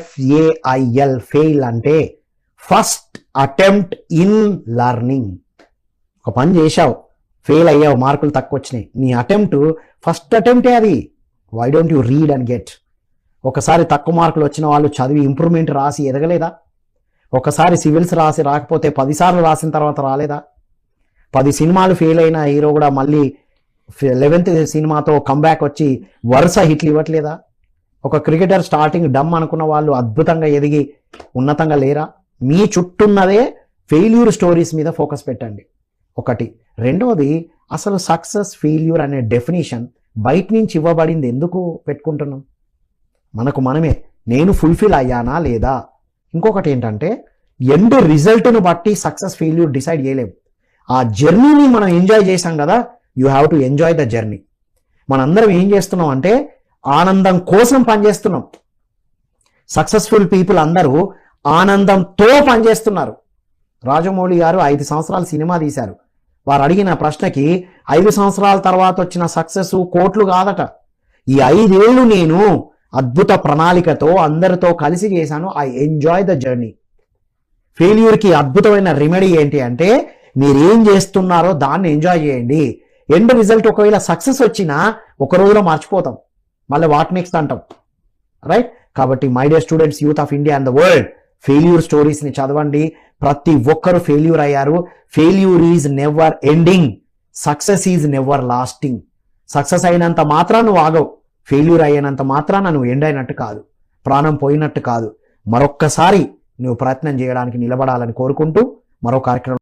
FAIL fail అంటే first attempt in learning. ఒక పని చేశావు, ఫెయిల్ అయ్యావు, మార్కులు తక్కువ వచ్చినాయి, నీ అటెంప్ట్ ఫస్ట్ అటెంప్టే అది. Why don't you read and get? ఒకసారి తక్కువ మార్కులు వచ్చిన వాళ్ళు చదివి ఇంప్రూవ్మెంట్ రాసి ఎదగలేదా? ఒకసారి సివిల్స్ రాకపోతే 10 సార్లు రాసిన తర్వాత రాలేదా? 10 సినిమాలు ఫెయిల్ అయిన హీరో కూడా మళ్ళీ 11th సినిమాతో కంబ్యాక్ వచ్చి వరుస హిట్లు ఇవ్వట్లేదా? ఒక క్రికెటర్ స్టార్టింగ్ డమ్ అనుకున్న వాళ్ళు అద్భుతంగా ఎదిగి ఉన్నతంగా లేరా? మీ చుట్టూన్నదే ఫెయిల్యూర్ స్టోరీస్ మీద ఫోకస్ పెట్టండి. ఒకటి. రెండోది, అసలు సక్సెస్ ఫెయిల్యూర్ అనే డెఫినేషన్ బయట నుంచి ఇవ్వబడింది ఎందుకు పెట్టుకుంటున్నాం? మనకు మనమే, నేను ఫుల్ఫిల్ అయ్యానా లేదా? ఇంకొకటి ఏంటంటే, ఎండ్ రిజల్ట్ను బట్టి సక్సెస్ ఫెయిల్యూర్ డిసైడ్ చేయలేము. ఆ జర్నీని మనం ఎంజాయ్ చేసాం కదా, you have to enjoy the journey. మనందరం ఏం చేస్తున్నాం అంటే ఆనందం కోసం పనిచేస్తున్నాం. సక్సెస్ఫుల్ పీపుల్ అందరూ ఆనందంతో పనిచేస్తున్నారు. రాజమౌళి గారు 5 సంవత్సరాలు సినిమా తీశారు. వారు అడిగిన ప్రశ్నకి 5 సంవత్సరాల తర్వాత వచ్చిన సక్సెస్ కోట్లు కాదట. ఈ 5 ఏళ్ళు నేను అద్భుత ప్రణాళికతో అందరితో కలిసి చేశాను. I enjoy the journey. ఫెయిల్యూర్కి అద్భుతమైన రెమెడీ ఏంటి అంటే, మీరేం చేస్తున్నారో దాన్ని ఎంజాయ్ చేయండి. ఎండ్ రిజల్ట్ ఒకవేళ సక్సెస్ వచ్చినా ఒక రోజులో మర్చిపోతాం, మళ్ళీ వాట్ నెక్స్ట్ అంటాం, రైట్? కాబట్టి my dear students, youth of India and the world, failure స్టోరీస్ని చదవండి. ప్రతి ఒక్కరు ఫెయిల్యూర్ అయ్యారు. Failure is never ending, success is never lasting. Success అయినంత మాత్రాన నువ్వు ఆగవు, ఫెయిల్యూర్ అయినంత మాత్రాన నువ్వు ఎండ్ అయినట్టు కాదు, ప్రాణం పోయినట్టు కాదు. మరొక్కసారి నువ్వు ప్రయత్నం చేయడానికి నిలబడాలని కోరుకుంటూ మరో కార్యక్రమం